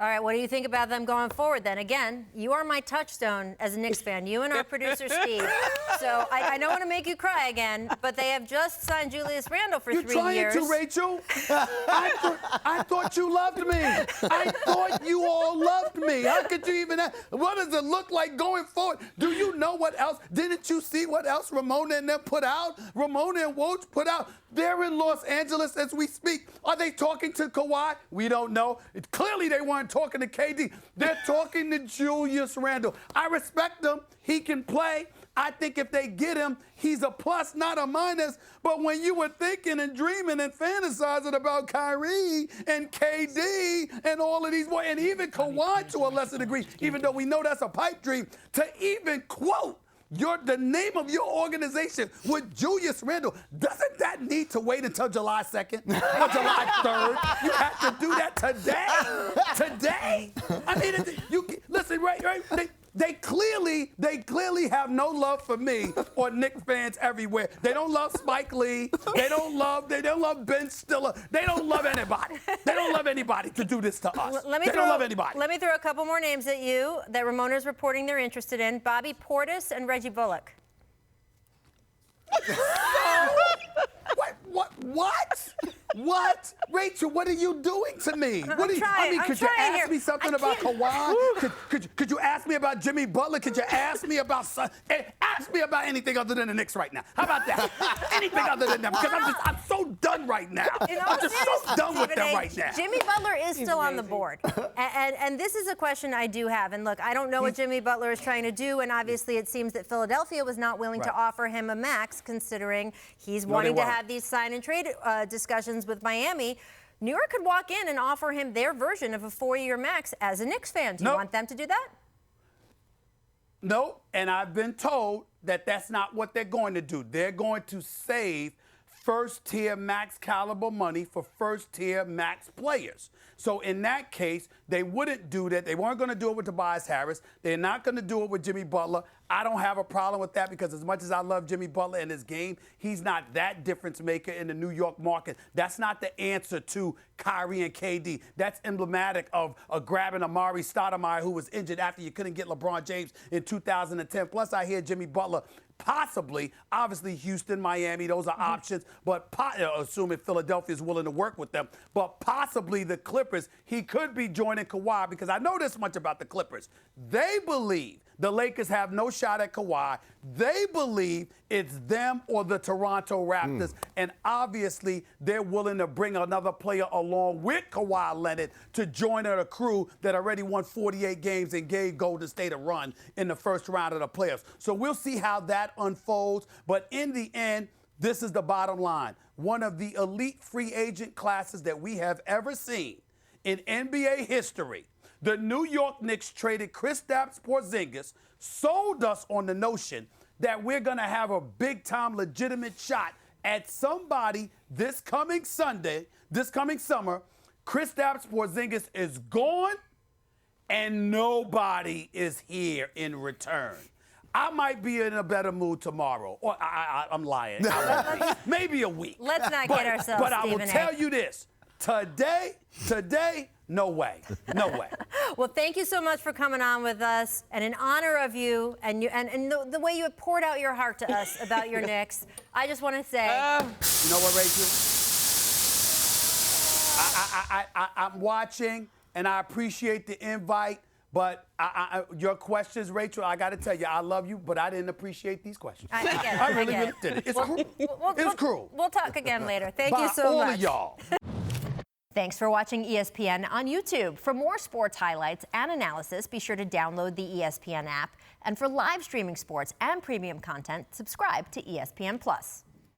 All right, what do you think about them going forward then? Again, you are my touchstone as a Knicks fan, you and our producer, Steve. So I don't want to make you cry again, but they have just signed Julius Randle for 3 years. You trying to, Rachel? I thought you loved me. I thought you all loved me. How could you even what does it look like going forward? Do you know what else? Didn't you see what else Ramona and them put out? Ramona and Woj put out. They're in Los Angeles as we speak. Are they talking to Kawhi? We don't know. Clearly they weren't talking to KD. They're talking to Julius Randle. I respect him. He can play. I think if they get him, he's a plus, not a minus. But when you were thinking and dreaming and fantasizing about Kyrie and KD and all of these boys, and even Kawhi to a lesser degree, even though we know that's a pipe dream, to even quote the name of your organization with Julius Randle, doesn't that need to wait until July 2nd or July 3rd? You have to do that today. Today? I mean, listen, right? They clearly have no love for me or Knicks fans everywhere. They don't love Spike Lee. They don't love Ben Stiller. They don't love anybody. They don't love anybody to do this to us. They don't love anybody. Let me throw a couple more names at you that Ramona's reporting they're interested in. Bobby Portis and Reggie Bullock. What? Rachel, what are you doing to me? Could you ask me something about Kawhi? Could you ask me about Jimmy Butler? Could you ask me about anything other than the Knicks right now? How about that? Anything other than them? Because I'm so done right now. I'm just so done with them right now. Jimmy Butler is still on the board. And this is a question I do have. And look, I don't know what Jimmy Butler is trying to do. And obviously it seems that Philadelphia was not willing to offer him a max, considering he's wanting to have these sign and trade discussions with Miami. New York could walk in and offer him their version of a 4-year max as a Knicks fan. Do you want them to do that? No, and I've been told that that's not what they're going to do. They're going to save first-tier max caliber money for first-tier max players. So in that case, they wouldn't do that. They weren't going to do it with Tobias Harris. They're not going to do it with Jimmy Butler. I don't have a problem with that because as much as I love Jimmy Butler in his game, he's not that difference maker in the New York market. That's not the answer to Kyrie and KD. That's emblematic of grabbing Amari Stoudemire, who was injured after you couldn't get LeBron James in 2010. Plus, I hear Jimmy Butler possibly, obviously Houston, Miami, those are options, but assuming Philadelphia is willing to work with them, but possibly the Clippers, he could be joining Kawhi because I know this much about the Clippers. They believe the Lakers have no shot at Kawhi. They believe it's them or the Toronto Raptors, and obviously they're willing to bring another player along with Kawhi Leonard to join a crew that already won 48 games and gave Golden State a run in the first round of the playoffs. So we'll see how that unfolds, but in the end, this is the bottom line. One of the elite free agent classes that we have ever seen in NBA history. The New York Knicks traded Kristaps Porzingis, sold us on the notion that we're going to have a big-time legitimate shot at somebody this coming Sunday, this coming summer. Kristaps Porzingis is gone, and nobody is here in return. I might be in a better mood tomorrow. Or I'm lying. Maybe a week. Let's not get ourselves, But I will tell you this. Today, no way. No way. Well, thank you so much for coming on with us, and in honor of you and the way you have poured out your heart to us about your Knicks, I just want to say. You know what, Rachel? I'm watching, and I appreciate the invite, but your questions, Rachel, I got to tell you, I love you, but I didn't appreciate these questions. I get it. I really didn't. It's cruel. It's cruel. We'll talk again later. Thank you so much. All of y'all. Thanks for watching ESPN on YouTube. For more sports highlights and analysis, be sure to download the ESPN app. And for live streaming sports and premium content, subscribe to ESPN+.